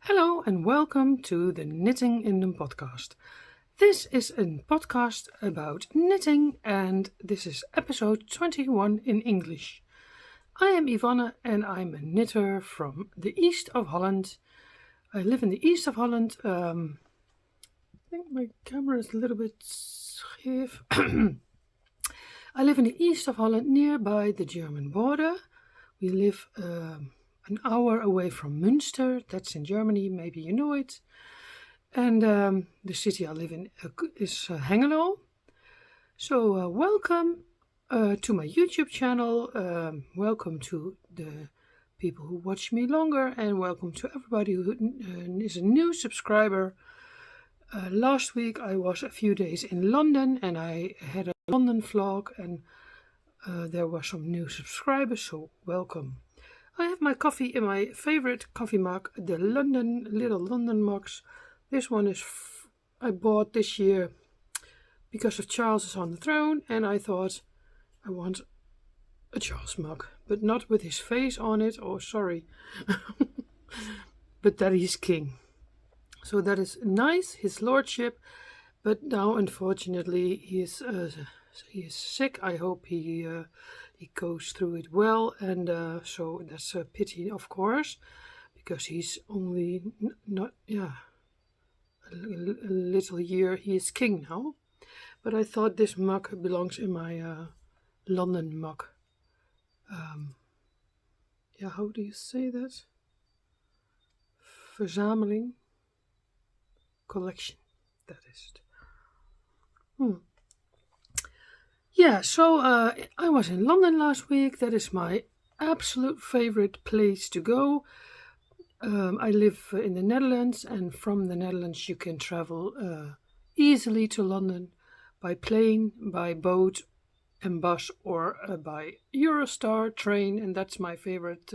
Hello and welcome to the Knitting in the podcast. This is a podcast about knitting and this is episode 21 in English. I am Ivonne and I'm a knitter from the east of Holland. I live in the east of Holland. I think my camera is a little bit scheef. I live in the east of Holland nearby the German border. We live an hour away from Münster, that's in Germany, maybe you know it. And the city I live in is Hengelo. So welcome to my YouTube channel, welcome to the people who watch me longer, and welcome to everybody who is a new subscriber. Last week I was a few days in London and I had a London vlog and there were some new subscribers, so welcome. I have my coffee in my favorite coffee mug, the little London mugs. This one is I bought this year because of Charles is on the throne, and I thought I want a Charles mug, but not with his face on it. Oh, sorry, but that he's king. So that is nice, his lordship. But now, unfortunately, he is sick. I hope he goes through it well, and so that's a pity, of course, because he's only not a little year. He is king now, but I thought this mug belongs in my London mug. How do you say that? Verzameling, collection. That is it. So I was in London last week. That is my absolute favorite place to go. I live in the Netherlands, and from the Netherlands you can travel easily to London by plane, by boat and bus, or by Eurostar train, and that's my favorite.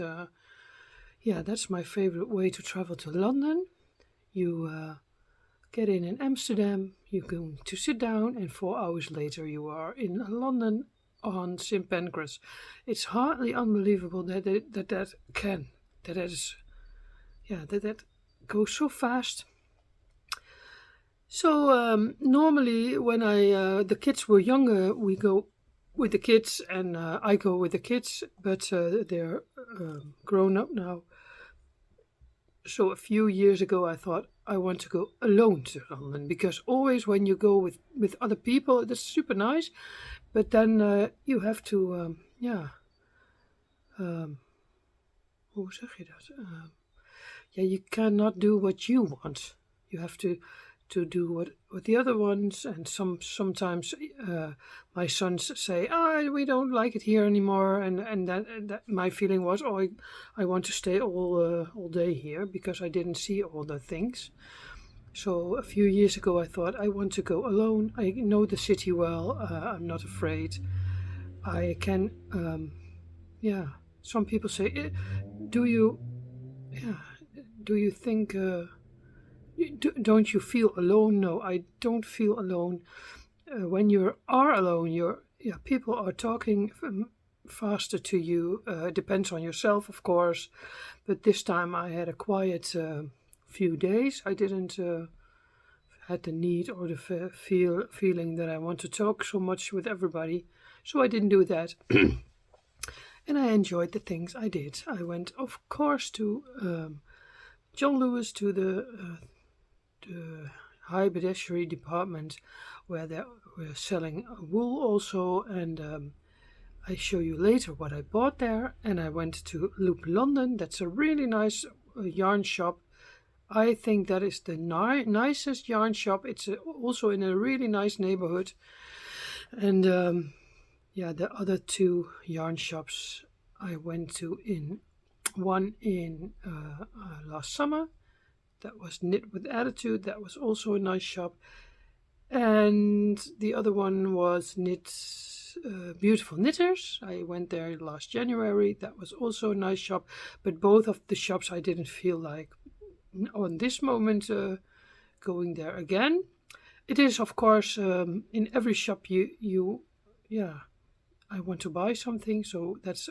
That's my favorite way to travel to London. You get in Amsterdam, you're going to sit down, and 4 hours later you are in London on St. Pancras. It's hardly unbelievable that goes so fast. So normally when the kids were younger, we go with the kids, and I go with the kids, but they're grown up now. So a few years ago I thought I want to go alone to London, because always when you go with other people, that's super nice, but then you have to, hoe zeg je dat? You cannot do what you want. You have to do what the other ones, and sometimes my sons say, we don't like it here anymore, and that my feeling was, I want to stay all day here because I didn't see all the things. So a few years ago I thought I want to go alone. I know the city well. I'm not afraid. I can some people say, do you think don't you feel alone? No, I don't feel alone. When you are alone, people are talking faster to you. Depends on yourself, of course. But this time I had a quiet few days. I didn't had the need or the feeling that I want to talk so much with everybody. So I didn't do that. And I enjoyed the things I did. I went, of course, to John Lewis, to the haberdashery department, where they were selling wool also, and I show you later what I bought there. And I went to Loop London. That's a really nice yarn shop. I think that is the nicest yarn shop. It's also in a really nice neighborhood. And the other two yarn shops I went to, one in last summer. That was Knit with Attitude. That was also a nice shop. And the other one was Beautiful Knitters. I went there last January. That was also a nice shop. But both of the shops I didn't feel like on this moment going there again. It is, of course, in every shop I want to buy something. So that's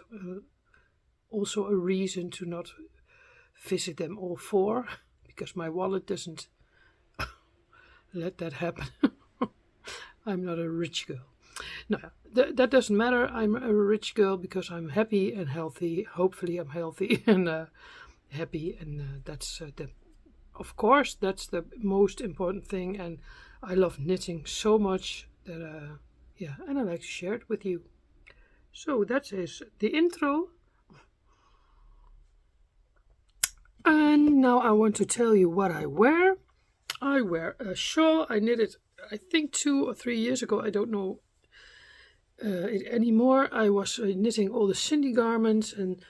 also a reason to not visit them all four, because my wallet doesn't let that happen. I'm not a rich girl. No, that doesn't matter. I'm a rich girl because I'm happy and healthy. Hopefully I'm healthy and happy, and of course, that's the most important thing. And I love knitting so much that, and I like to share it with you. So that is the intro. And now I want to tell you what I wear. I wear a shawl. I knit it, I think, 2 or 3 years ago. I don't know it anymore. I was knitting all the Cindy garments, and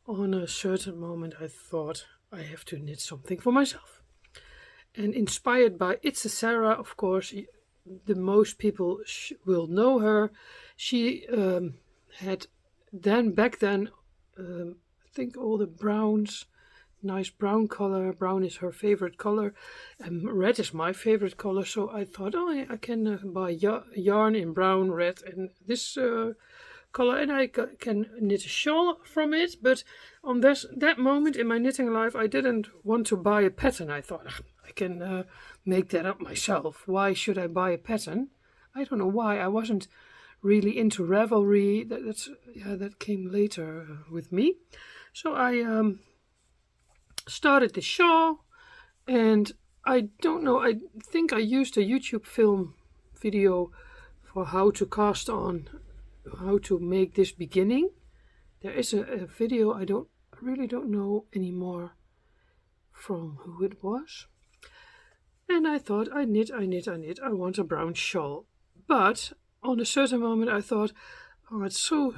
on a certain moment I thought I have to knit something for myself. And inspired by It's a Sarah, of course, the most people will know her. She had back then, I think all the browns, nice brown color. Brown is her favorite color, and red is my favorite color. So I thought, I can buy yarn in brown, red, and this color, and I can knit a shawl from it. But on that moment in my knitting life, I didn't want to buy a pattern. I thought, I can make that up myself. Why should I buy a pattern? I don't know why. I wasn't really into Ravelry. That came later with me. So I started the shawl, and I don't know, I think I used a YouTube video for how to cast on, how to make this beginning. There is a video, I really don't know anymore from who it was. And I thought, I knit, I want a brown shawl. But on a certain moment I thought, it's so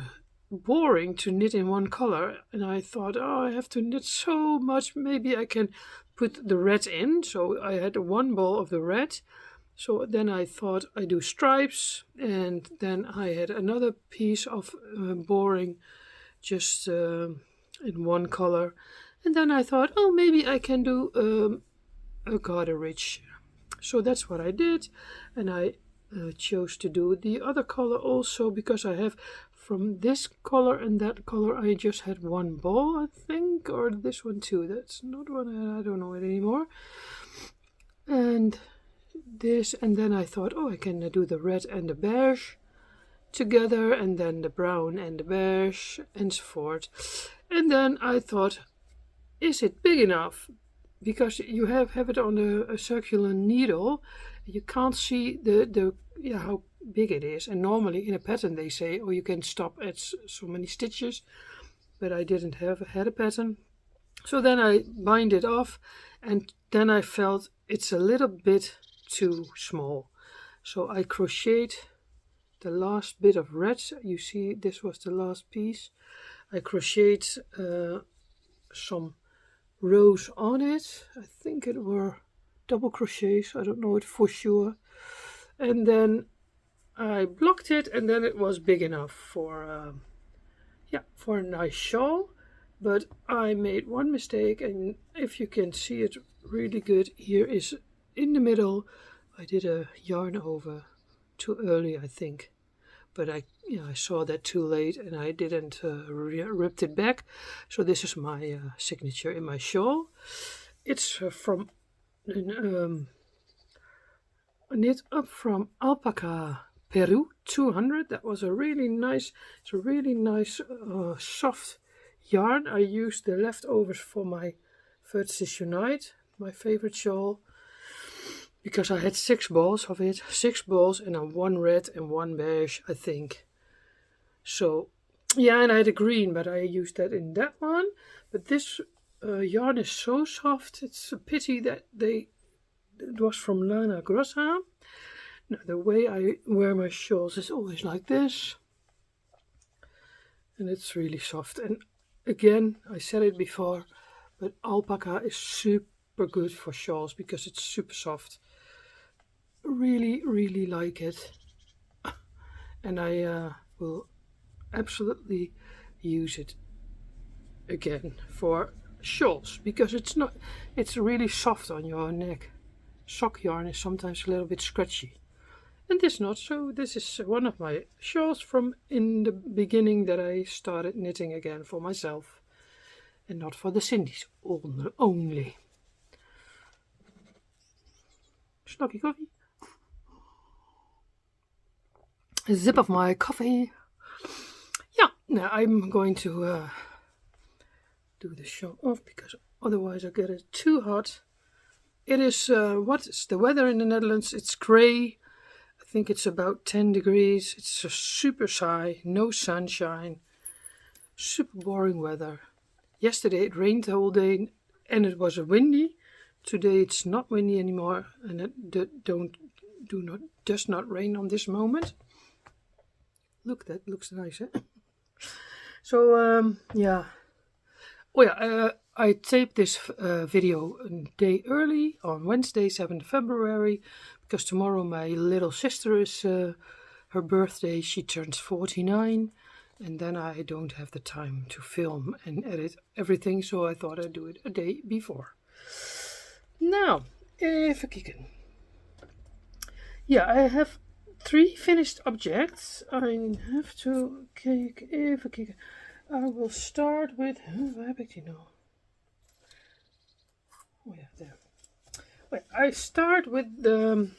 boring to knit in one color, and I thought, I have to knit so much, maybe I can put the red in. So I had one ball of the red. So then I thought I do stripes, and then I had another piece of boring, just in one color. And then I thought, maybe I can do a garterage. So that's what I did, and I chose to do the other color also, because I have from this color and that color I just had one ball, I think, or this one too. That's not one, I don't know it anymore. And this, and then I thought, I can do the red and the beige together, and then the brown and the beige, and so forth. And then I thought, is it big enough? Because you have it on a circular needle, you can't see how big it is. And normally in a pattern they say, you can stop at so many stitches, but I didn't had a pattern. So then I bind it off, and then I felt it's a little bit too small. So I crocheted the last bit of red. You see, this was the last piece. I crocheted some rows on it. I think it were double crochets, I don't know it for sure. And then I blocked it, and then it was big enough for a nice shawl. But I made one mistake, and if you can see it really good, here is in the middle, I did a yarn over too early, I think. But I saw that too late, and I didn't ripped it back. So this is my signature in my shawl. It's from knit up from Alpaca Peru 200. That was a really nice, soft yarn. I used the leftovers for my Vertices Unite, my favorite shawl, because I had 6 balls of it, 6 balls, and one red and one beige, I think. So, and I had a green, but I used that in that one. But this yarn is so soft, it's a pity that it was from Lana Grossa. Now, the way I wear my shawls is always like this, and it's really soft. And again, I said it before, but alpaca is super good for shawls because it's super soft. Really, really like it, and I will absolutely use it again for shawls, because it's really soft on your neck. Sock yarn is sometimes a little bit scratchy, and this not. So this is one of my shawls from in the beginning that I started knitting again for myself, and not for the Cindy's only. Slokje coffee. A sip of my coffee. Yeah, now I'm going to do the show off because otherwise I get it too hot. It is, what is the weather in the Netherlands? It's grey. I think it's about 10 degrees. It's a super sigh, no sunshine, super boring weather. Yesterday it rained the whole day and it was windy. Today it's not windy anymore and it does not rain on this moment. Look, that looks nice, eh? So, yeah. Oh yeah, I taped this video a day early on Wednesday, 7th February, because tomorrow my little sister is her birthday. She turns 49, and then I don't have the time to film and edit everything, so I thought I'd do it a day before. Now, even kijken. Yeah, I have 3 finished objects. I have to kijk, even kijken. I will start with, waar heb ik die nou? Oh yeah, there. Wait, I start with the,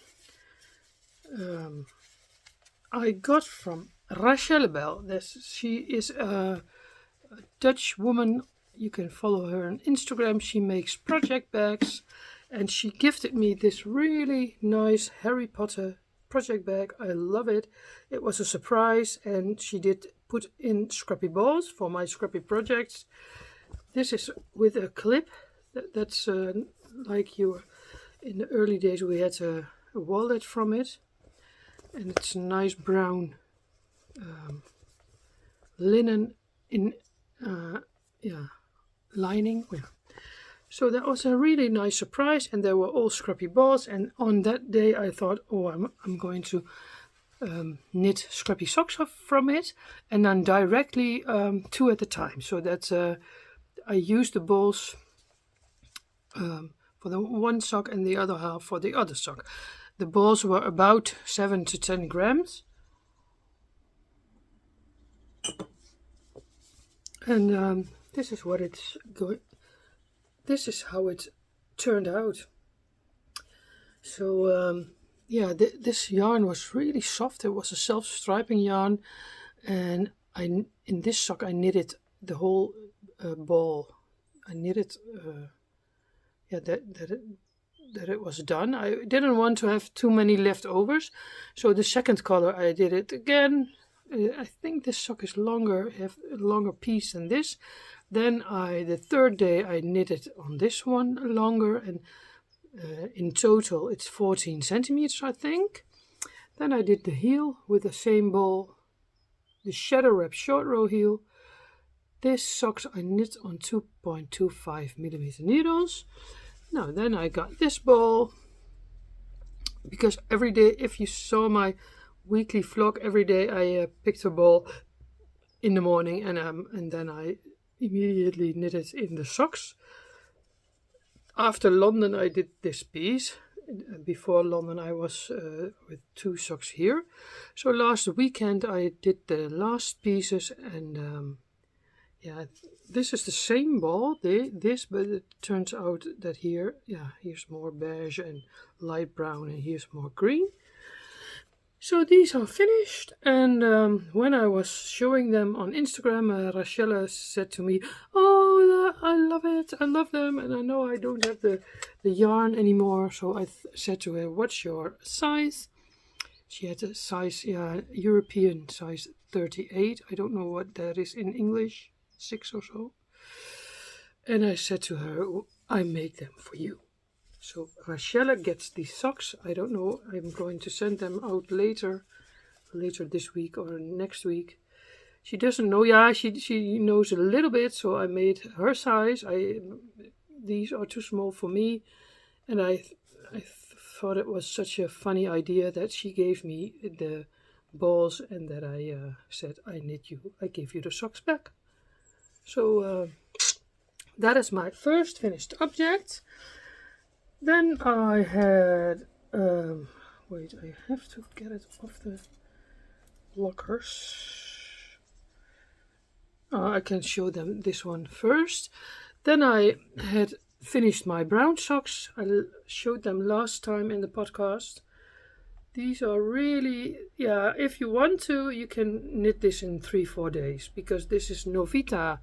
I got from Rachel Bell. She is a Dutch woman. You can follow her on Instagram. She makes project bags. And she gifted me this really nice Harry Potter project bag. I love it. It was a surprise, and she did put in scrappy balls for my scrappy projects. This is with a clip. That's like in the early days we had a wallet from it, and it's a nice brown linen in lining. Yeah. So that was a really nice surprise, and they were all scrappy balls. And on that day, I thought, oh, I'm going to knit scrappy socks from it, and then directly 2 at a time. So that's I used the balls for the one sock and the other half for the other sock. The balls were about 7 to 10 grams. And this is what it's going. This is how it turned out. So yeah, this yarn was really soft. It was a self-striping yarn, and in this sock I knitted the whole ball. I knitted, that it was done. I didn't want to have too many leftovers, so the second color I did it again. I think this sock is longer, have a longer piece than this. Then the third day I knitted on this one longer, and in total it's 14 centimeters, I think. Then I did the heel with the same ball, the shadow wrap short row heel. This socks I knit on 2.25 millimeter needles. Now then I got this ball, because every day, if you saw my weekly vlog, every day I picked a ball in the morning, and then I immediately knitted in the socks. After London I did this piece. Before London I was with 2 socks here. So last weekend I did the last pieces, and yeah, this is the same ball, but it turns out that here's more beige and light brown, and here's more green. So these are finished, and when I was showing them on Instagram, Rachel said to me, "Oh, I love it, I love them, and I know I don't have the yarn anymore." So I said to her, "What's your size?" She had a size, European size 38. I don't know what that is in English, 6 or so. And I said to her, "I make them for you." So Rachel gets these socks. I don't know. I'm going to send them out later this week or next week. She doesn't know. Yeah, she knows a little bit. So I made her size. These are too small for me, and I thought it was such a funny idea that she gave me the balls, and that I said, "I gave you the socks back." So that is my first finished object. Then I had, wait, I have to get it off the lockers. I can show them this one first. Then I had finished my brown socks. I showed them last time in the podcast. These are really, if you want to, you can knit this in 3-4 days, because this is Novita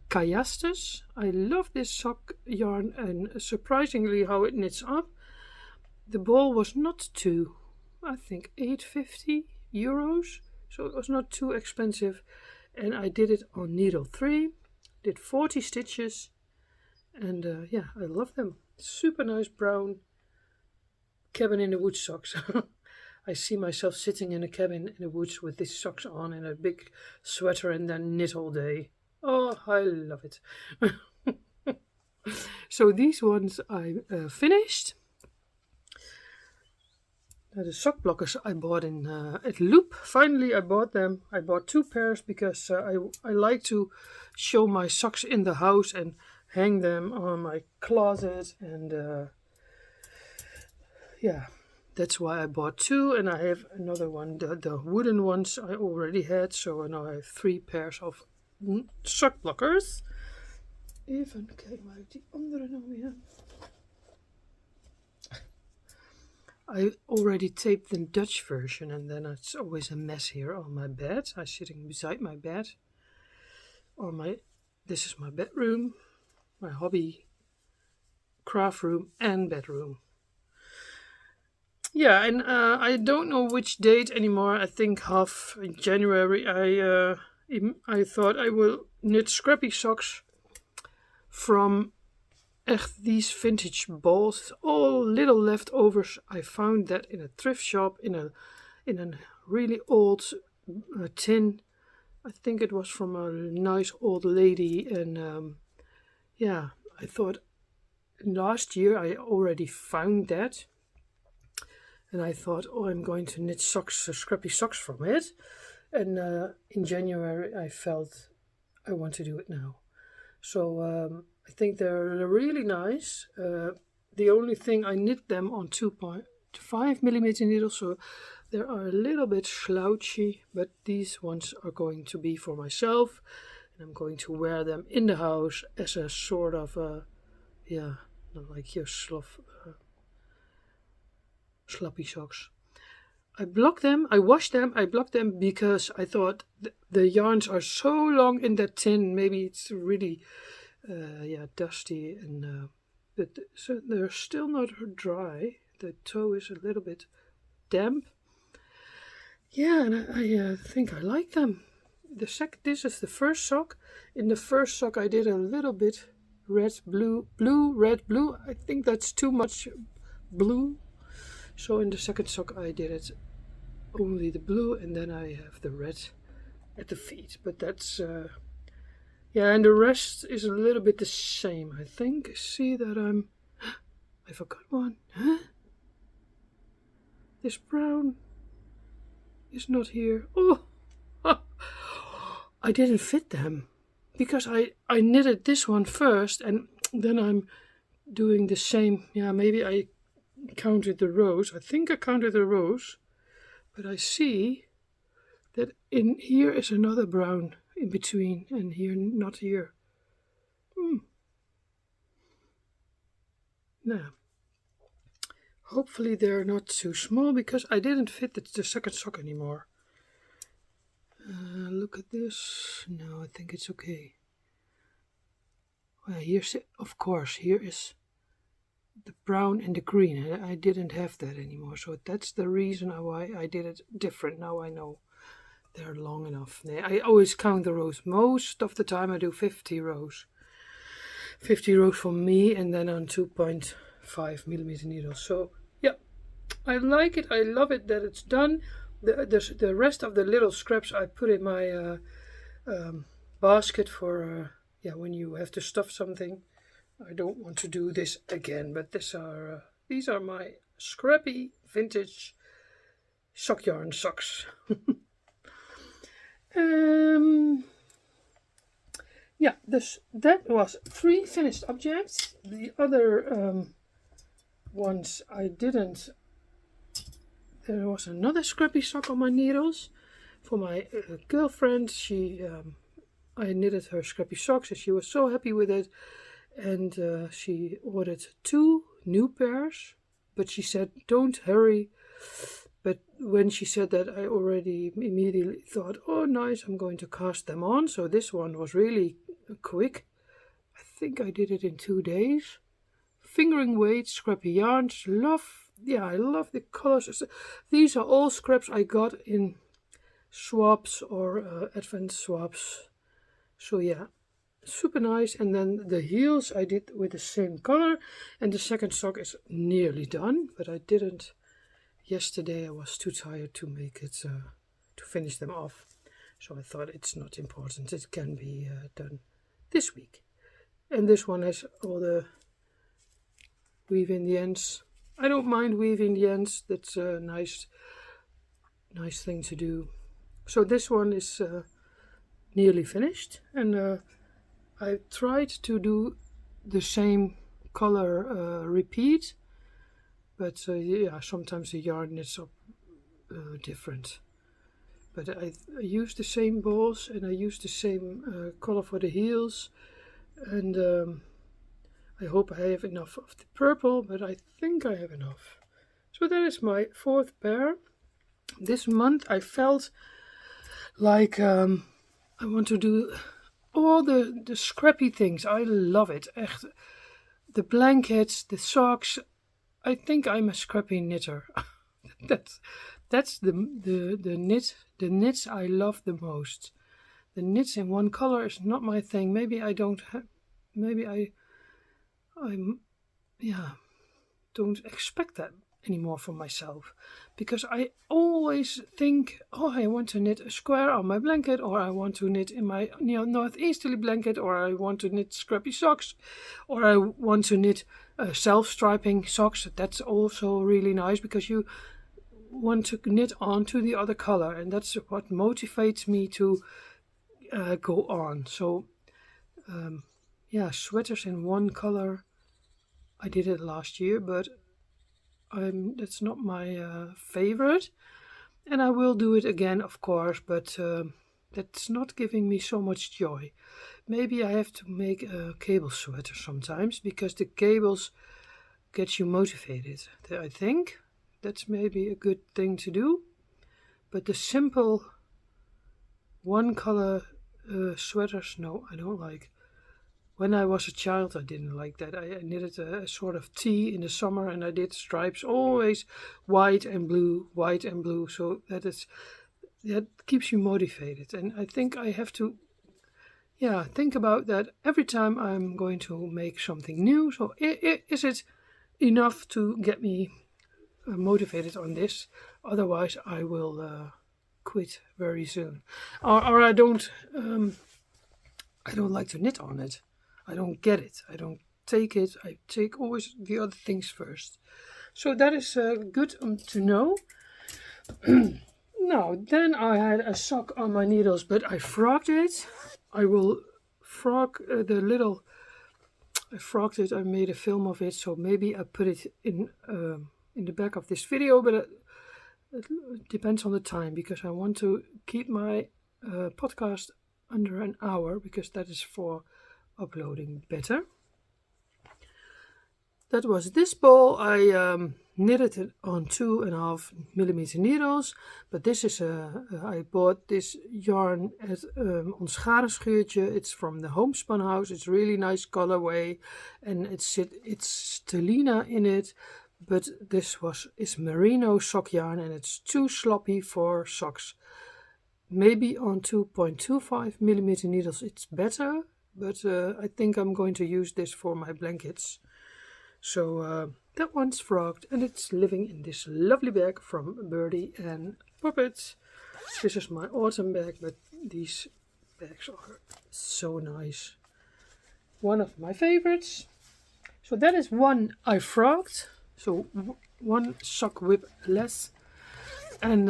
Kayastes. I love this sock yarn, and surprisingly how it knits up. The ball was not too, I think 850 euros, so it was not too expensive, and I did it on needle 3, did 40 stitches, and I love them. Super nice brown cabin in the woods socks. I see myself sitting in a cabin in the woods with these socks on and a big sweater and then knit all day. Oh, I love it. So these ones I finished. The sock blockers I bought in at Loop. Finally I bought them. I bought 2 pairs because I like to show my socks in the house and hang them on my closet, and that's why I bought 2, and I have another one. The wooden ones I already had, so now I have 3 pairs of sock blockers. Even kijk maar uit die andere nou weer. I already taped the Dutch version, and then it's always a mess here on my bed. I'm sitting beside my bed. This is my bedroom, my hobby craft room and bedroom. Yeah, and I don't know which date anymore. I think half January. I thought I will knit scrappy socks from these vintage balls, all little leftovers. I found that in a thrift shop in a really old tin. I think it was from a nice old lady, and I thought last year I already found that, and I thought, I'm going to knit socks, scrappy socks from it. And in January I felt I want to do it now. So I think they're really nice. The only thing, I knit them on 2.5 millimeter needles, so they are a little bit slouchy, but these ones are going to be for myself, and I'm going to wear them in the house as a sort of like your sloppy socks. I washed them, I blocked them because I thought the yarns are so long in that tin, maybe it's really dusty, and but so they're still not dry. The toe is a little bit damp. Yeah, and I think I like them. This is the first sock. In the first sock I did a little bit red, blue, red, blue. I think that's too much blue. So in the second sock I did it only the blue, and then I have the red at the feet. But that's and the rest is a little bit the same, I think. See that I forgot one. Huh? This brown is not here. Oh, I didn't fit them because I knitted this one first, and then I'm doing the same. Yeah, maybe I counted the rows. I think I counted the rows, but I see that in here is another brown in between, and here, not here. Now, hopefully they're not too small, because I didn't fit the second sock anymore. Look at this. No, I think it's okay. Well, of course, here is the brown and the green. I didn't have that anymore, so that's the reason why I did it different. Now I know they're long enough. I always count the rows. Most of the time I do 50 rows. 50 rows for me, and then on 2.5 millimeter needles. So yeah, I like it. I love it that it's done. The rest of the little scraps I put in my basket for when you have to stuff something. I don't want to do this again, but these are my scrappy vintage sock yarn socks. That was 3 finished objects. The other ones I didn't. There was another scrappy sock on my needles for my girlfriend. I knitted her scrappy socks, and she was so happy with it. and she ordered 2 new pairs, but she said don't hurry. But when she said that, I already immediately thought, oh nice, I'm going to cast them on. So this one was really quick. I think I did it in 2 days. Fingering weight, scrappy yarns. I love the colors. These are all scraps I got in swaps or advent swaps. So yeah, super nice. And then the heels I did with the same color, and the second sock is nearly done, but I didn't yesterday. I was too tired to make it to finish them off, so I thought it's not important, it can be done this week. And this one has all the weave in the ends. I don't mind weaving the ends, that's a nice thing to do. So this one is nearly finished, and I tried to do the same color repeat, but sometimes the yarn is different. But I used the same balls, and I used the same color for the heels, and I hope I have enough of the purple, but I think I have enough. So that is my 4th pair. This month I felt like I want to do all the scrappy things. I love it. Echt. The blankets, the socks. I think I'm a scrappy knitter. That's the knits I love the most. The knits in one color is not my thing. Maybe I don't have. Maybe I'm don't expect that anymore from myself, because I always think, oh, I want to knit a square on my blanket, or I want to knit in my northeasterly blanket, or I want to knit scrappy socks, or I want to knit self-striping socks. That's also really nice because you want to knit onto the other color, and that's what motivates me to go on. So sweaters in one color, I did it last year, but that's not my favorite, and I will do it again, of course, but that's not giving me so much joy. Maybe I have to make a cable sweater sometimes, because the cables get you motivated. I think that's maybe a good thing to do, but the simple one color sweaters, no, I don't like. When I was a child, I didn't like that. I knitted a sort of tee in the summer, and I did stripes, always white and blue, so that keeps you motivated. And I think I have to think about that every time I'm going to make something new. So is it enough to get me motivated on this? Otherwise I will quit very soon, or I don't like to knit on it. I don't get it. I don't take it. I take always the other things first. So that is good to know. Now, then I had a sock on my needles, but I frogged it. I will frog I frogged it. I made a film of it, so maybe I put it in the back of this video, but it depends on the time, because I want to keep my podcast under an hour, because that is for uploading better. That was this ball. I knitted it on 2,5mm needles, but this is I bought this yarn at ons Garenschuurtje. It's from the Homespun House. It's really nice colorway, and it's stellina in it, but this is merino sock yarn, and it's too sloppy for socks. Maybe on 2.25mm needles it's better, but I think I'm going to use this for my blankets. So that one's frogged, and it's living in this lovely bag from Birdie and Puppet. This is my autumn bag, but these bags are so nice. One of my favorites. So that is one I frogged. So one sock whip less. And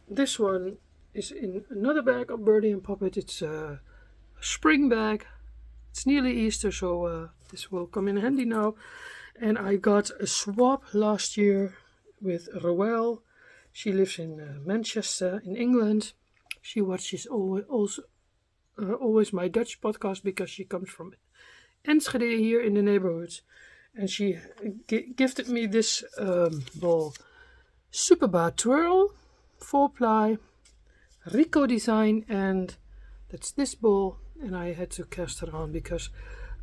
this one is in another bag of Birdie and Puppet. It's a spring bag. It's nearly Easter, so this will come in handy now. And I got a swap last year with Roel. She lives in Manchester in England. She watches always my Dutch podcast, because she comes from Enschede here in the neighborhood. And she gifted me this ball. Superbar Twirl, 4-ply, Rico design, and that's this ball. And I had to cast it on because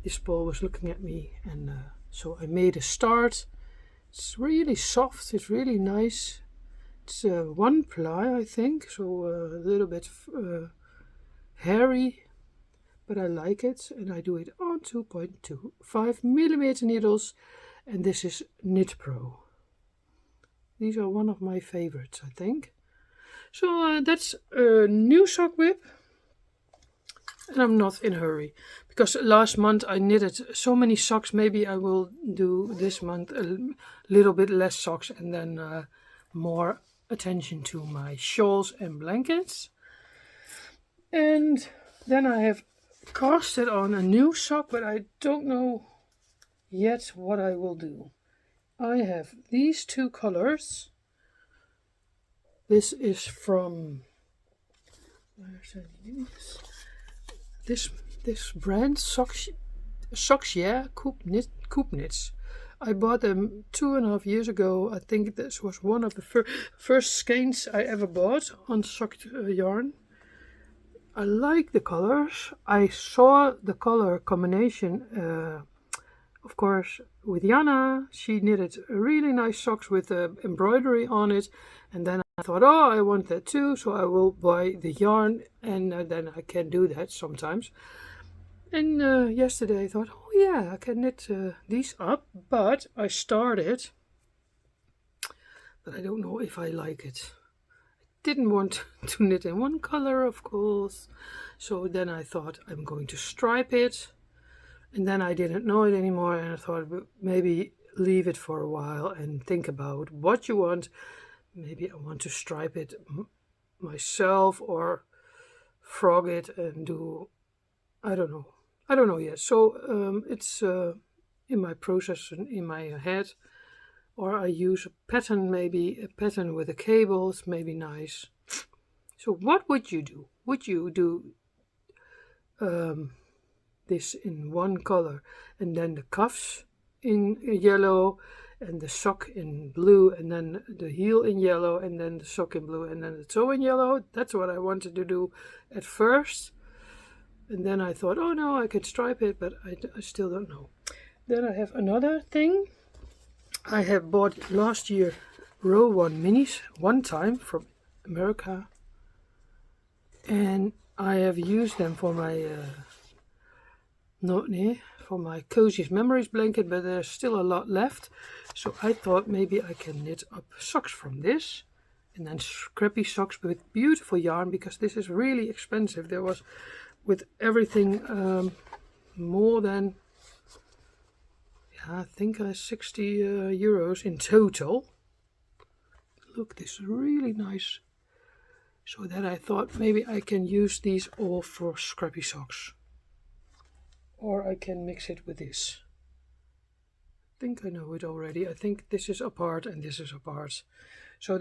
this ball was looking at me, and so I made a start. It's really soft, it's really nice. It's 1-ply, I think, so a little bit hairy, but I like it, and I do it on 2.25mm needles, and this is Knit Pro. These are one of my favorites, I think. So that's a new sock whip, and I'm not in a hurry, because last month I knitted so many socks. Maybe I will do this month a little bit less socks, and then more attention to my shawls and blankets. And then I have casted on a new sock, but I don't know yet what I will do. I have these two colors. This is from, where's this brand, Socks Yeah, Coop Knits. I bought them 2.5 years ago. I think this was one of the first skeins I ever bought on sock yarn. I like the colors. I saw the color combination, of course, with Jana. She knitted really nice socks with embroidery on it, and then I thought, oh, I want that too, so I will buy the yarn, and then I can do that sometimes. And yesterday I thought, oh yeah, I can knit these up, but I started, but I don't know if I like it. I didn't want to knit in one color, of course, so then I thought I'm going to stripe it, and then I didn't know it anymore, and I thought maybe leave it for a while and think about what you want. Maybe I want to stripe it myself or frog it and do, I don't know yet. So it's in my process and in my head, or I use a pattern, maybe a pattern with a cable. It's maybe nice. So what would you do? Would you do this in one color, and then the cuffs in yellow, and the sock in blue, and then the heel in yellow, and then the sock in blue, and then the toe in yellow? That's what I wanted to do at first. And then I thought, oh no, I could stripe it, but I still don't know. Then I have another thing. I have bought last year Row 1 minis one time from America. And I have used them for my, for my Coziest Memories blanket, but there's still a lot left. So I thought maybe I can knit up socks from this. And then scrappy socks with beautiful yarn, because this is really expensive. There was, with everything, more than, I think 60 euros in total. Look, this is really nice. So then I thought maybe I can use these all for scrappy socks. Or I can mix it with this. I think I know it already. I think this is apart and this is apart. So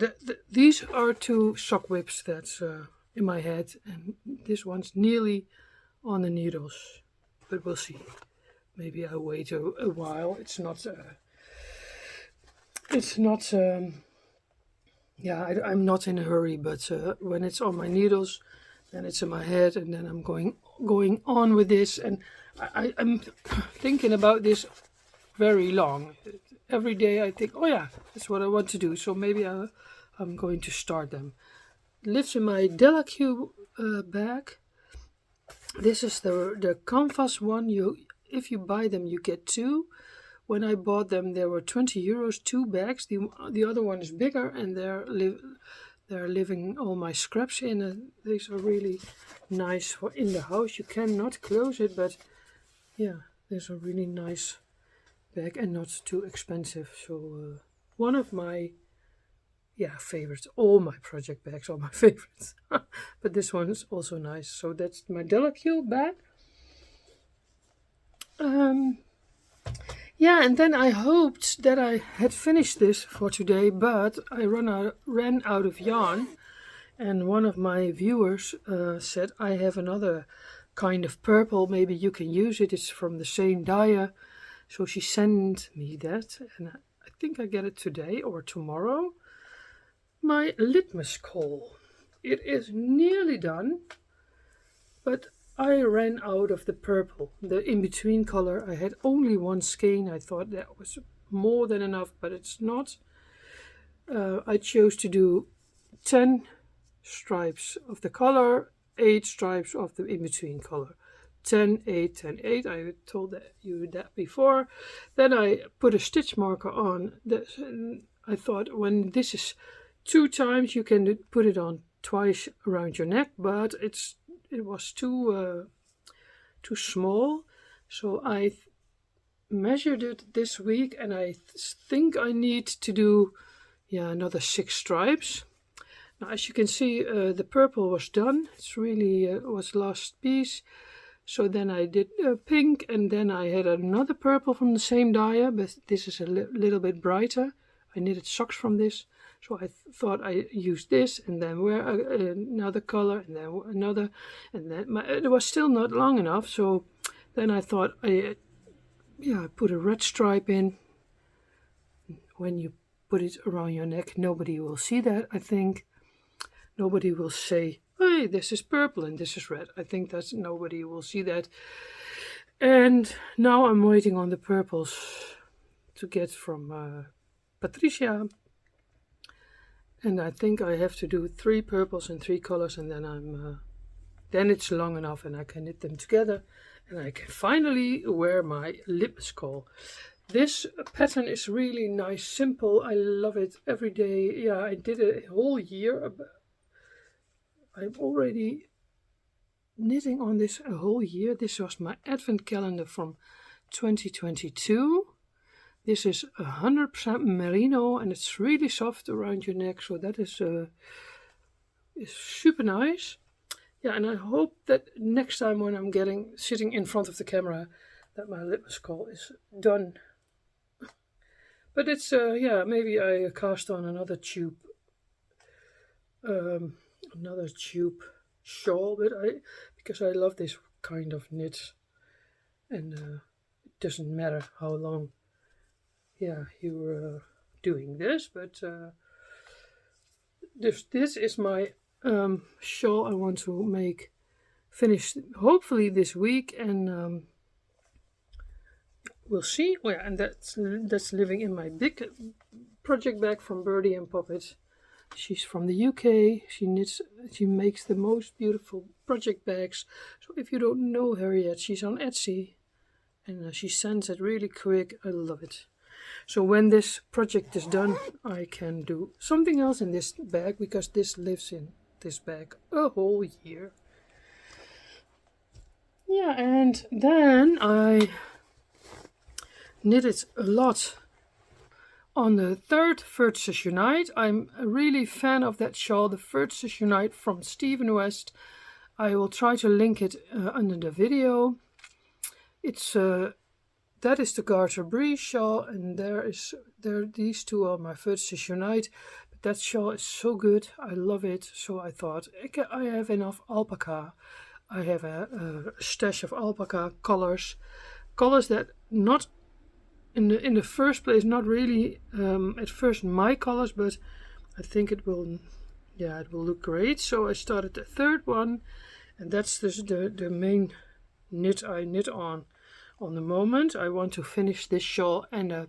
these are two sock whips that's in my head, and this one's nearly on the needles, but we'll see. Maybe I'll wait a while. It's not I'm not in a hurry, but when it's on my needles, then it's in my head, and then I'm going on with this, and I'm thinking about this very long. Every day I think, oh yeah, that's what I want to do, so maybe I'm going to start them. Lives in my Delacue bag. This is the canvas one. If you buy them, you get two. When I bought them, there were 20 euros, 2 bags. The other one is bigger, and they're living all my scraps in. These are really nice for in the house. You cannot close it, but yeah, there's a really nice bag and not too expensive. So one of my favorites. All my project bags are my favorites, but this one is also nice. So that's my Delacue bag. Yeah, and then I hoped that I had finished this for today, but I ran out of yarn, and one of my viewers said I have another kind of purple. Maybe you can use it. It's from the same dye. So she sent me that, and I think I get it today or tomorrow. My litmus coal. It is nearly done, but I ran out of the purple, the in-between color. I had only one skein. I thought that was more than enough, but it's not. I chose to do 10 stripes of the color, 8 stripes of the in-between color. 10, 8, 10, 8. I told you that before. Then I put a stitch marker on. I thought when this is 2 times, you can put it on twice around your neck, but it was too small. So I measured it this week, and I think I need to do another 6 stripes. Now, as you can see, the purple was done. It's really was last piece. So then I did pink, and then I had another purple from the same dye, but this is a little bit brighter. I knitted socks from this, so I thought I used this, and then wear another color, and then another, and then it was still not long enough. So then I thought I put a red stripe in. When you put it around your neck, nobody will see that, I think. Nobody will say, hey, this is purple and this is red. I think that nobody will see that. And now I'm waiting on the purples to get from Patricia. And I think I have to do 3 purples and 3 colors, and then then it's long enough and I can knit them together. And I can finally wear my litmus coal. This pattern is really nice, simple. I love it every day. Yeah, I did a whole year. I'm already knitting on this a whole year. This was my advent calendar from 2022. This is 100% merino, and it's really soft around your neck, so that is super nice. Yeah, and I hope that next time when I'm sitting in front of the camera, that my litmus coal is done. But it's maybe I cast on another tube shawl, but because I love this kind of knit, and it doesn't matter how long you're doing this, but this is my shawl I want to finish hopefully this week, and we'll see. Oh yeah, and that's living in my big project bag from Birdie and Poppet. She's from the UK. She makes the most beautiful project bags. So if you don't know her yet, she's on Etsy, and she sends it really quick. I love it. So when this project is done, I can do something else in this bag, because this lives in this bag a whole year. Yeah, and then I knitted a lot on the third Vertices Unite. I'm a really fan of that shawl, the Vertices Unite from Stephen West. I will try to link it under the video. It's that is the Garter Brie shawl, and these two are my Vertices Unite. But that shawl is so good, I love it. So I thought, I have enough alpaca. I have a stash of alpaca colors that not in the first place, not really at first my colors, but I think it will look great. So I started the third one, and that's the main knit I knit on the moment. I want to finish this shawl and the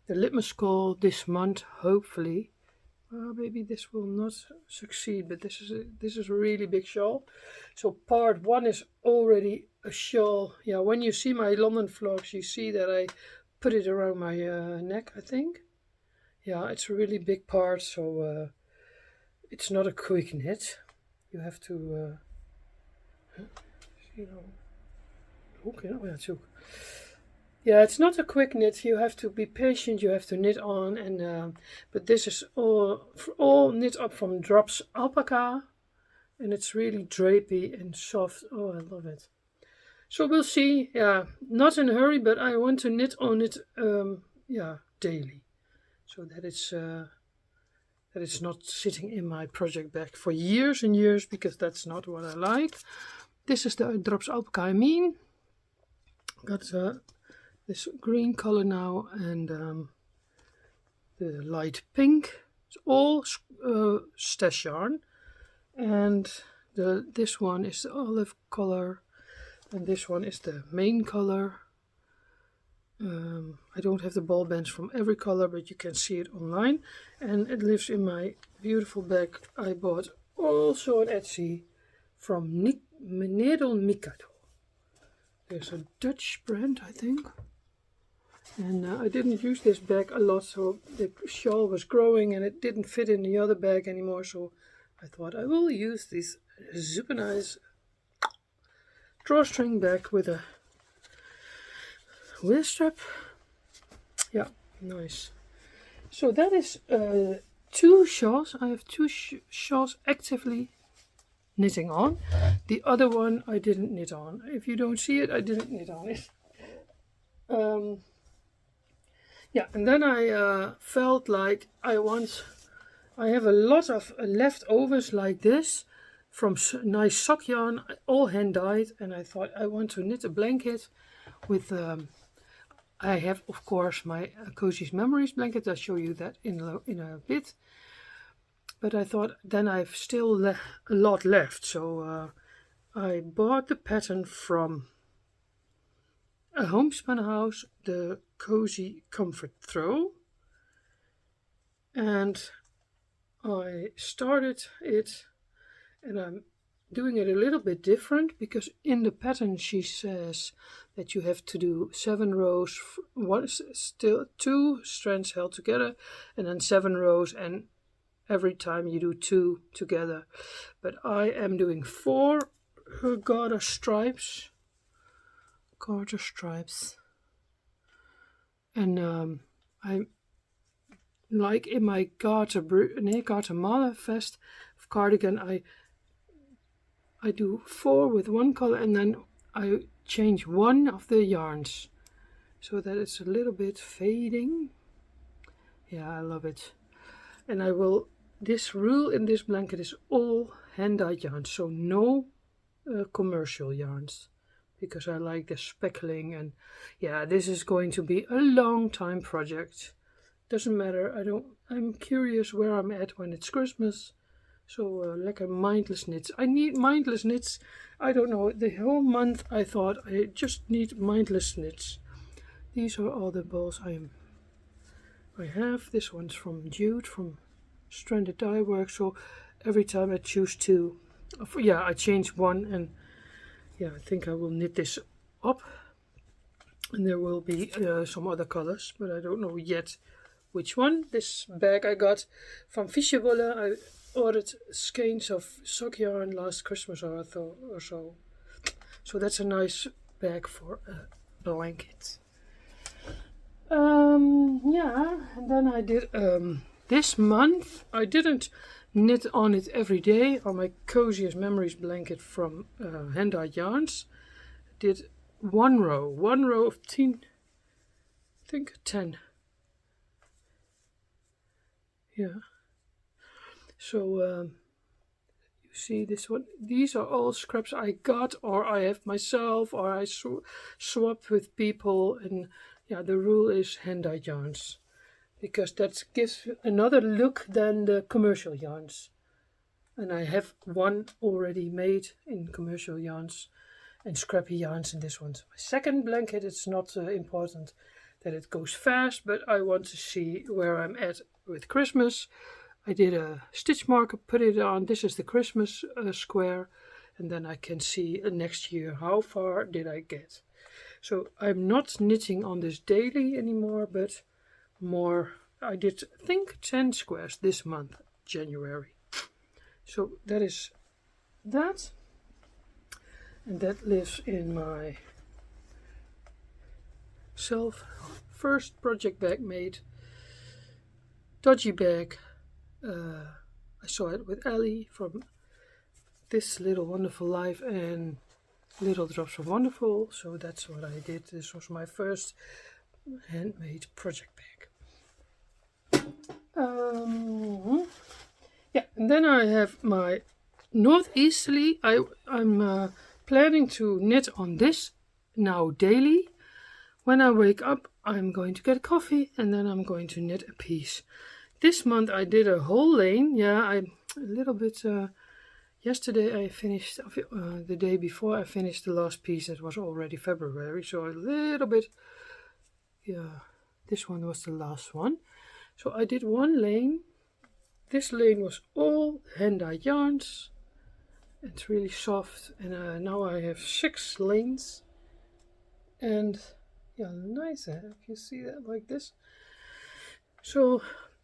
litmus coal this month, hopefully. Maybe this will not succeed, but this is a really big shawl. So part 1 is already a shawl. Yeah, when you see my London vlogs, you see that I put it around my neck, I think. Yeah, it's a really big part, so it's not a quick knit. You have to yeah, it's not a quick knit. You have to be patient. You have to knit on, and but this is all knit up from Drops alpaca, and it's really drapey and soft. Oh, I love it. So we'll see. Yeah, not in a hurry, but I want to knit on it. Daily, so that it's not sitting in my project bag for years and years, because that's not what I like. This is the drops alpaca I mean. Got this green color now and the light pink. It's all stash yarn. And this one is the olive color. And this one is the main color. I don't have the ball bands from every color, but you can see it online. And it lives in my beautiful bag I bought also on Etsy from Nedel Mikado. There's a Dutch brand, I think. And I didn't use this bag a lot, so the shawl was growing and it didn't fit in the other bag anymore. So I thought I will use this super nice drawstring bag with a strap. Yeah, nice. So that is 2 shawls. I have 2 shawls actively knitting on. The other one I didn't knit on. If you don't see it, I didn't knit on it. Yeah, and then I felt like I have a lot of leftovers like this from nice sock yarn, all hand dyed, and I thought I want to knit a blanket with I have of course my Cozy's Memories blanket. I'll show you that in a bit, but I thought then I've still a lot left, so I bought the pattern from a homespun house, the Cozy Comfort Throw, and I started it, and I'm doing it a little bit different because in the pattern she says that you have to do 7 rows, still 2 strands held together, and then 7 rows, and every time you do 2 together. But I am doing 4 garter stripes, and I'm like in my garter Malafest cardigan, I do 4 with one color and then I change one of the yarns so that it's a little bit fading. Yeah, I love it. And this rule in this blanket is all hand-dyed yarns, so no commercial yarns, because I like the speckling. And yeah, this is going to be a long time project. Doesn't matter, I'm curious where I'm at when it's Christmas. So like a mindless knits. I need mindless knits. I don't know, the whole month I thought I just need mindless knits. These are all the balls I have. This one's from Jude, from Stranded Dye Works. So every time I choose 2, yeah, I change one, and yeah, I think I will knit this up. And there will be some other colors, but I don't know yet which one. This bag I got from Fischewolle. I ordered skeins of sock yarn last Christmas or so. So that's a nice bag for a blanket. Yeah, and then I did this month I didn't knit on it every day on my Coziest Memories blanket from Hand Dyed Yarns. I did one row of 10, I think 10. Yeah. So you see this one. These are all scraps I got, or I have myself, or I swapped with people. And yeah, the rule is hand-dyed yarns, because that gives another look than the commercial yarns. And I have one already made in commercial yarns and scrappy yarns in this one. So my second blanket, it's not important that it goes fast, but I want to see where I'm at with Christmas. I did a stitch marker, put it on. This is the Christmas square, and then I can see next year how far did I get. So I'm not knitting on this daily anymore, but more. I did, I think, 10 squares this month, January. So that is that, and that lives in my first project bag made, dodgy bag. I saw it with Ellie from This Little Wonderful Life and Little Drops of Wonderful. So that's what I did. This was my first handmade project bag. Yeah, and then I have my Northeasterly. I'm planning to knit on this now daily. When I wake up, I'm going to get coffee and then I'm going to knit a piece. This month I did a whole lane. Yeah, a little bit. Yesterday I finished, the day before I finished the last piece. That was already February, so a little bit. Yeah, this one was the last one. So I did one lane. This lane was all hand-dyed yarns. It's really soft, and now I have 6 lanes. And yeah, nice if you see that like this. So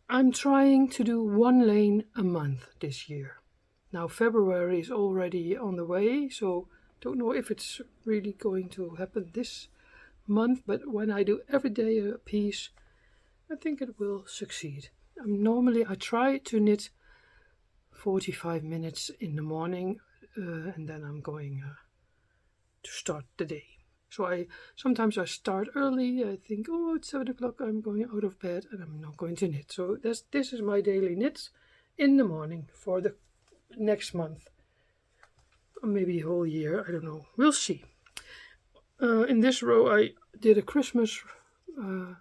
I'm trying to do 1 lane a month this year. Now February is already on the way, so don't know if it's really going to happen this month, but when I do every day a piece, I think it will succeed. Normally I try to knit 45 minutes in the morning, and then I'm going to start the day. So sometimes I start early. I think, oh, it's 7 o'clock, I'm going out of bed and I'm not going to knit. So this is my daily knits in the morning for the next month, or maybe a whole year, I don't know, we'll see. In this row I did a Christmas, I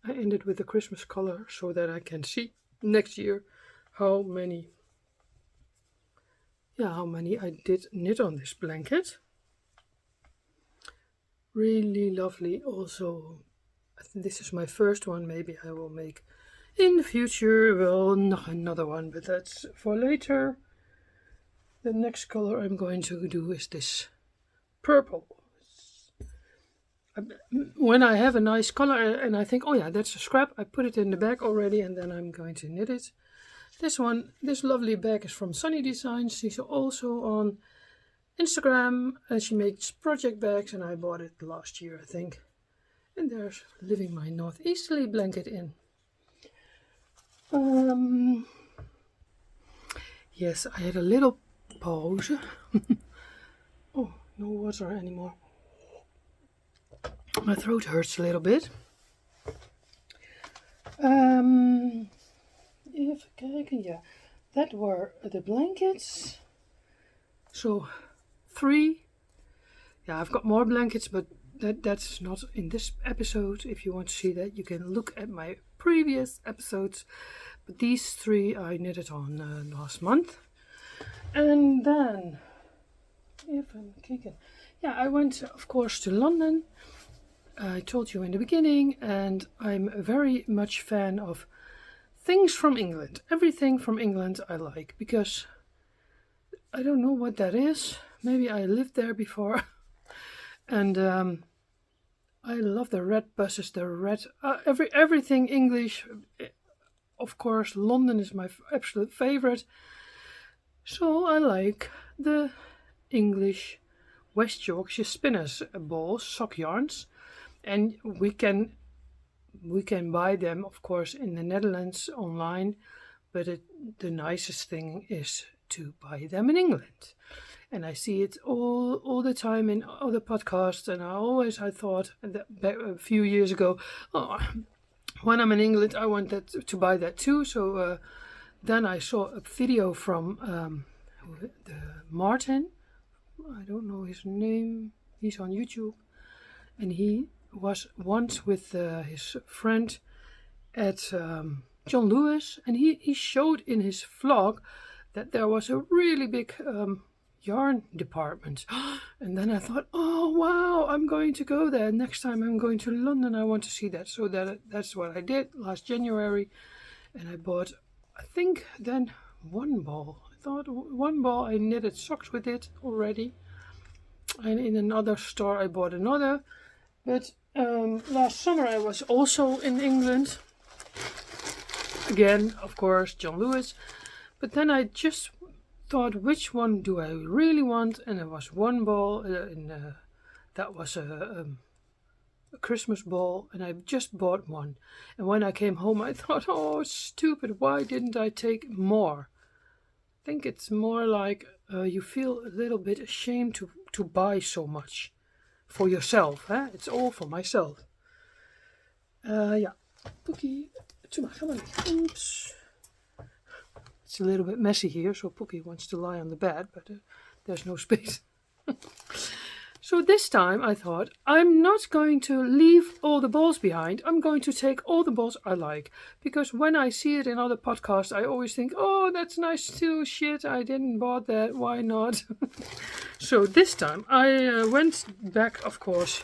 ended with a Christmas color so that I can see next year how many I did knit on this blanket. Really lovely. Also, I think this is my first one. Maybe I will make in the future, well, another one, but that's for later. The next color I'm going to do is this purple. When I have a nice color and I think, oh yeah, that's a scrap, I put it in the bag already and then I'm going to knit it. This lovely bag is from Sunny Designs. She's also on Instagram and she makes project bags, and I bought it last year, I think. And there's living my northeasterly blanket in. Yes, I had a little pause. Oh, no water anymore. My throat hurts a little bit. That were the blankets. So 3. Yeah, I've got more blankets, but that's not in this episode. If you want to see that, you can look at my previous episodes. But these 3 I knitted on last month. And then, I went, of course, to London. I told you in the beginning, and I'm a very much fan of things from England. Everything from England I like, because I don't know what that is. Maybe I lived there before. And I love the red buses, everything English. Of course, London is my absolute favorite. So I like the English West Yorkshire Spinners balls, sock yarns. And we can buy them, of course, in the Netherlands online, but the nicest thing is to buy them in England. And I see it all the time in other podcasts, and I thought that a few years ago, when I'm in England, I want to buy that too. So then I saw a video from Martin. I don't know his name. He's on YouTube, and he was once with his friend at John Lewis, and he showed in his vlog that there was a really big yarn department. And then I thought, oh wow, I'm going to go there. Next time I'm going to London, I want to see that. So that's what I did last January, and I bought, I think then, 1 ball. I thought 1 ball, I knitted socks with it already, and in another store I bought another. But last summer I was also in England. Again, of course, John Lewis. But then I just thought, which one do I really want? And there was 1 ball, that was a Christmas ball, and I just bought 1. And when I came home, I thought, oh, stupid, why didn't I take more? I think it's more like you feel a little bit ashamed to buy so much for yourself. It's all for myself. Cookie, oops. It's a little bit messy here, so Pookie wants to lie on the bed, but there's no space. So this time I thought, I'm not going to leave all the balls behind. I'm going to take all the balls I like. Because when I see it in other podcasts, I always think, oh, that's nice too. Shit, I didn't bought that. Why not? So this time I went back, of course.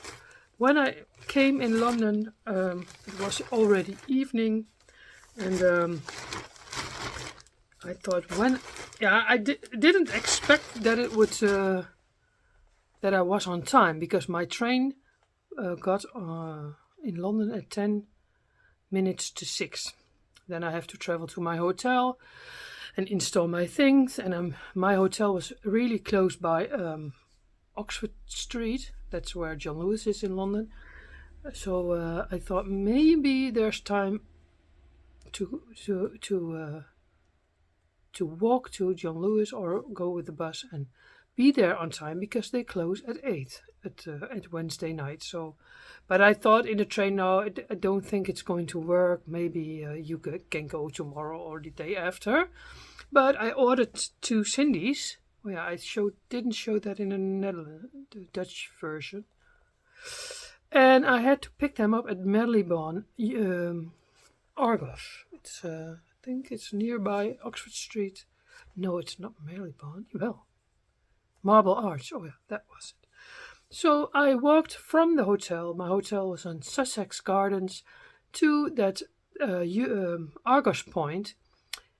When I came in London, it was already evening. And I thought I didn't expect that it would... that I was on time, because my train got in London at 10 minutes to 6. Then I have to travel to my hotel and install my things. And my hotel was really close by Oxford Street. That's where John Lewis is in London. So I thought maybe there's time to walk to John Lewis or go with the bus and be there on time, because they close at 8 at Wednesday night. So, but I thought in the train, no, I don't think it's going to work. Maybe you can go tomorrow or the day after. But I ordered 2 Cindy's. Oh yeah, I didn't show that in the Dutch version. And I had to pick them up at Marylebone, Argos. It's I think it's nearby Oxford Street. No, it's not Marylebone. Well, Marble Arch. Oh yeah, that was it. So I walked from the hotel. My hotel was on Sussex Gardens to that Argos point.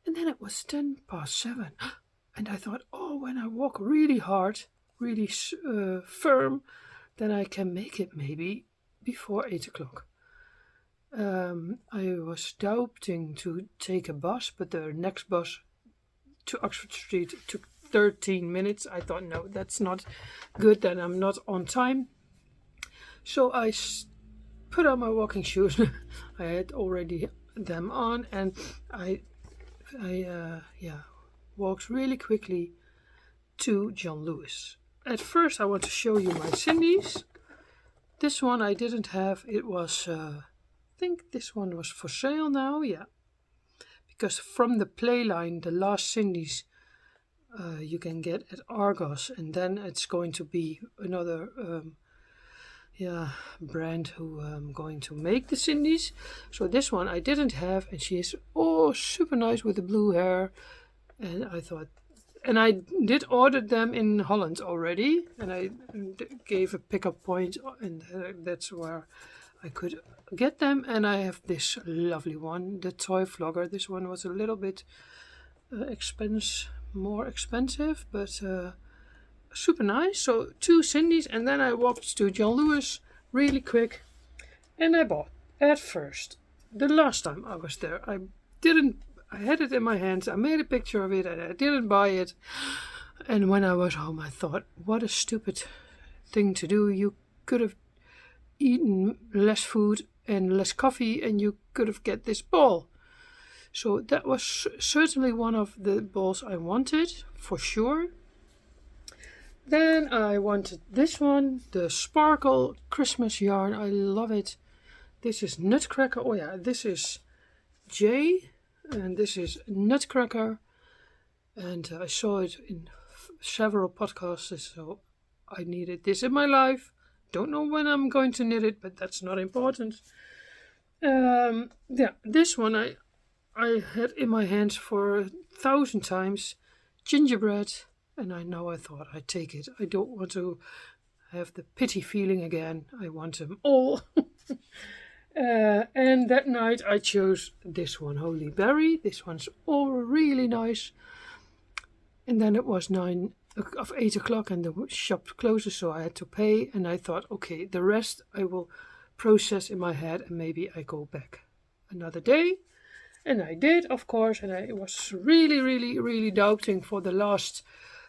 And then it was 7:10. And I thought, oh, when I walk really hard, really firm, then I can make it maybe before 8 o'clock. I was doubting to take a bus, but the next bus to Oxford Street took 13 minutes. I thought, no, that's not good, then I'm not on time. So I put on my walking shoes. I had already them on, and I walked really quickly to John Lewis. At first I want to show you my Cindy's. This one I didn't have. It was, I think this one was for sale now, yeah. Because from the Playline, the last Cindy's you can get at Argos, and then it's going to be another brand who going to make the Cindy's. So this one I didn't have, and she is super nice with the blue hair. And I thought, and I did order them in Holland already, and I gave a pickup point, and that's where I could get them. And I have this lovely one, the Toy Vlogger. This one was a little bit more expensive, but super nice. So 2 Cindy's, and then I walked to John Lewis really quick, and I bought at first. The last time I was there, I had it in my hands. I made a picture of it, and I didn't buy it. And when I was home, I thought, what a stupid thing to do. You could have eaten less food and less coffee, and you could have get this ball. So that was certainly one of the balls I wanted, for sure. Then I wanted this one, the Sparkle Christmas yarn. I love it. This is Nutcracker. Oh yeah, this is Jay, and this is Nutcracker. And I saw it in several podcasts, so I needed this in my life. Don't know when I'm going to knit it, but that's not important. This one I had in my hands for 1,000 times. Gingerbread. And I thought I'd take it. I don't want to have the pity feeling again. I want them all. And that night I chose this one, Holy Berry. This one's all really nice. And then it was 8 o'clock and the shop closes, so I had to pay. And I thought, okay, the rest I will process in my head, and maybe I go back another day. And I did, of course, and I was really, really, really doubting for the last.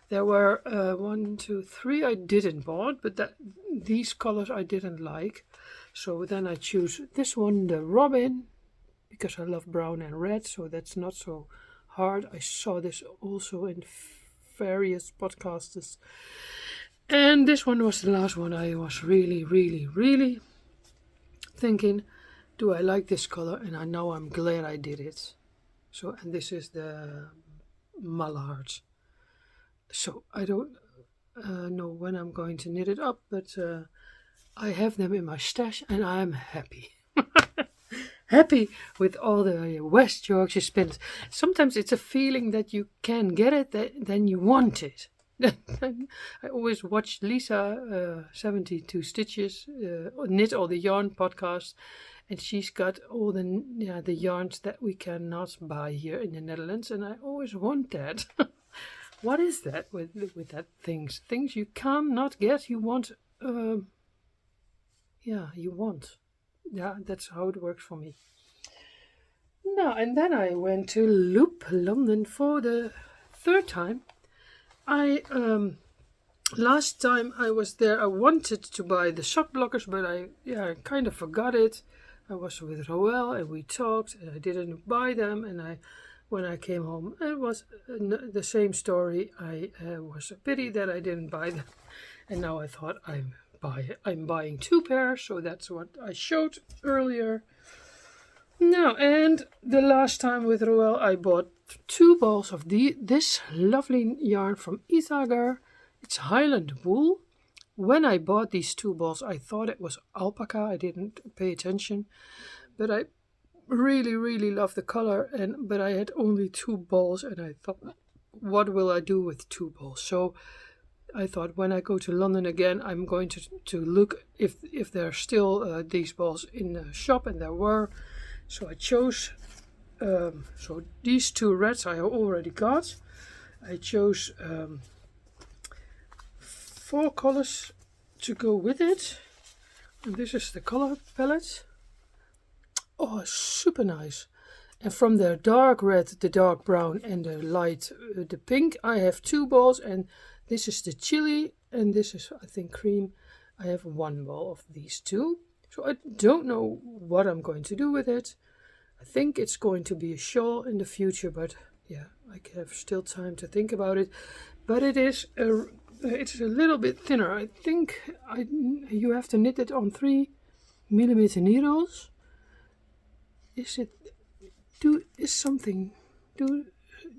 There were 1, 2, 3 I didn't bought, but these colors I didn't like. So then I choose this one, the Robin, because I love brown and red, so that's not so hard. I saw this also in various podcasts. And this one was the last one. I was really, really, really thinking, do I like this color? And I know I'm glad I did it. So, and this is the mallard. So I don't know when I'm going to knit it up, but I have them in my stash and I am happy. Happy with all the West Yorkshire spinners. Sometimes it's a feeling that you can get it, then you want it. I always watch Lisa, 72 Stitches, Knit All the Yarn podcast, and she's got all the yarns that we cannot buy here in the Netherlands, and I always want that. What is that with that things you cannot get? You want, you want. Yeah, that's how it works for me. No, and then I went to Loop London for the third time. I last time I was there, I wanted to buy the sock blockers, but I kind of forgot it. I was with Roel and we talked, and I didn't buy them. And when I came home, it was the same story. I was a pity that I didn't buy them, and now I thought I'm buying 2 pairs. So that's what I showed earlier. Now, and the last time with Roel, I bought 2 balls of this lovely yarn from Isager. It's Highland wool. When I bought these 2 balls, I thought it was alpaca. I didn't pay attention, but I really, really love the color. But I had only 2 balls, and I thought, what will I do with 2 balls? So I thought, when I go to London again, I'm going to look if there are still these balls in the shop, and there were. So I chose. So these 2 reds I already got. I chose 4 colors to go with it, and this is the color palette. Oh, super nice. And from the dark red, the dark brown, and the light the pink, I have 2 balls, and this is the chili, and this is, I think, cream. I have 1 ball of these 2. So I don't know what I'm going to do with it. I think it's going to be a shawl in the future, but yeah, I have still time to think about it. But it's a little bit thinner. I think you have to knit it on 3mm needles.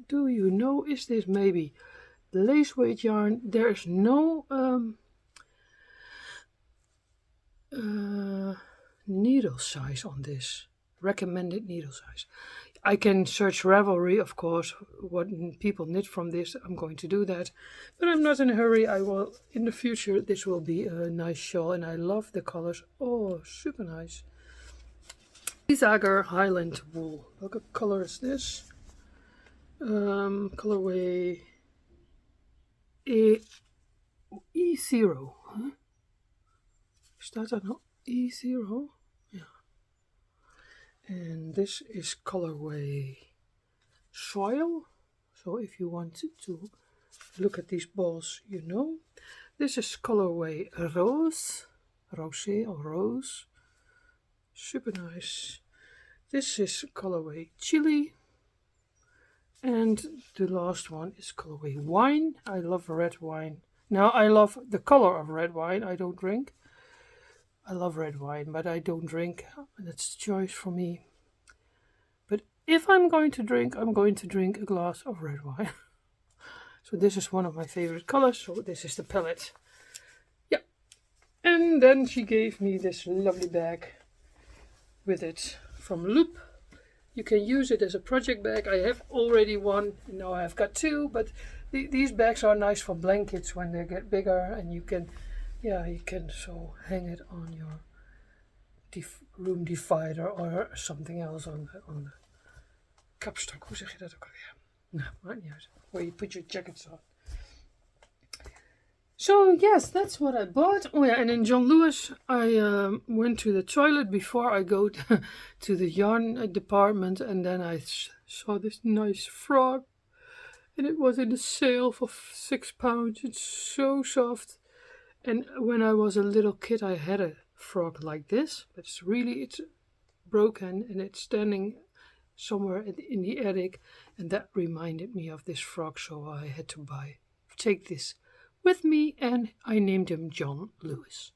Do you know, is this maybe lace weight yarn? There's no needle size on this, recommended needle size. I can search Ravelry, of course, what people knit from this. I'm going to do that, but I'm not in a hurry. I will, in the future, this will be a nice shawl, and I love the colors. Oh, super nice. Isager Highland wool. What color is this? Colorway E0. Huh? Staat dat nou? E0? Yeah. And this is colorway soil. So if you want to look at these balls, you know. This is colorway rose. Rosé or rose. Super nice. This is colorway chili. And the last one is colorway wine. I love red wine. Now I love the color of red wine. I don't drink. I love red wine, but I don't drink. That's a choice for me. But if I'm going to drink, I'm going to drink a glass of red wine. So this is one of my favorite colors. So this is the palette. Yeah. And then she gave me this lovely bag with it from Loop. You can use it as a project bag. I have already one. Now I've got 2, but these bags are nice for blankets when they get bigger, and you can so hang it on your room divider or something else on the kapstok. Hoe zeg je dat ook alweer? Nou, maakt niet uit. Where you put your jackets on. So yes, that's what I bought. Oh yeah, and in John Lewis, I went to the toilet before I go to the yarn department, and then I saw this nice frog, and it was in a sale for £6. It's so soft. And when I was a little kid, I had a frog like this, but it's broken, and it's standing somewhere in the attic, and that reminded me of this frog, so I had to take this with me, and I named him John Lewis.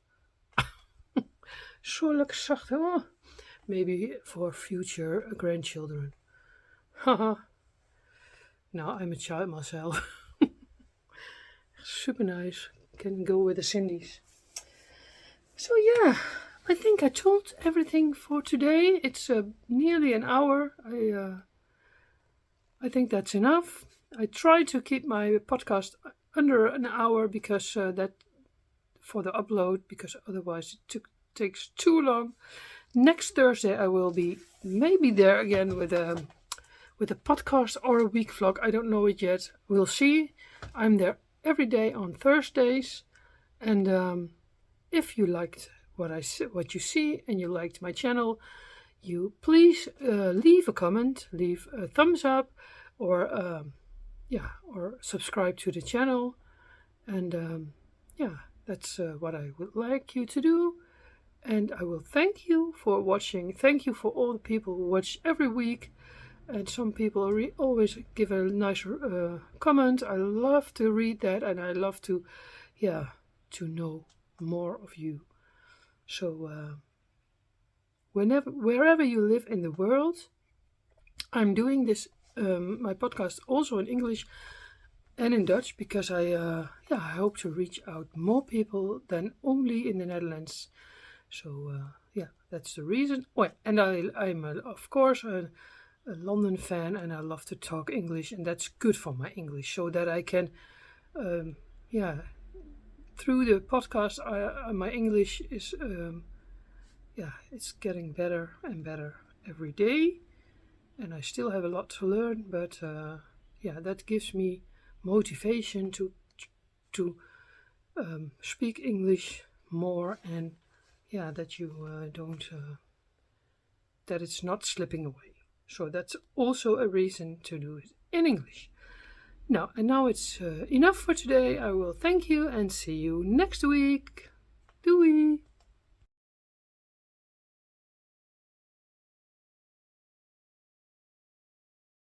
So lekker zacht, oh, maybe for future grandchildren. Haha. Now I'm a child myself. Super nice. Can go with the Cindy's. So yeah, I think I told everything for today. It's nearly an hour. I think that's enough. I try to keep my podcast under an hour because that for the upload, because otherwise takes too long. Next Thursday I will be maybe there again with a podcast or a week vlog. I don't know it yet. We'll see. I'm there every day on Thursdays, and if you liked what you see and you liked my channel, you please leave a comment, leave a thumbs up, or or subscribe to the channel, and that's what I would like you to do. And I will thank you for watching. Thank you for all the people who watch every week. And some people always give a nice comment. I love to read that, and I love to know more of you. So wherever you live in the world, I'm doing this my podcast also in English and in Dutch because I hope to reach out more people than only in the Netherlands. So that's the reason. Well, and I'm of course a London fan, and I love to talk English, and that's good for my English, so that I can, through the podcast, my English is, it's getting better and better every day, and I still have a lot to learn, but that gives me motivation to speak English more, and that you don't, that it's not slipping away. So that's also a reason to do it in English. Now it's enough for today. I will thank you and see you next week. Doei!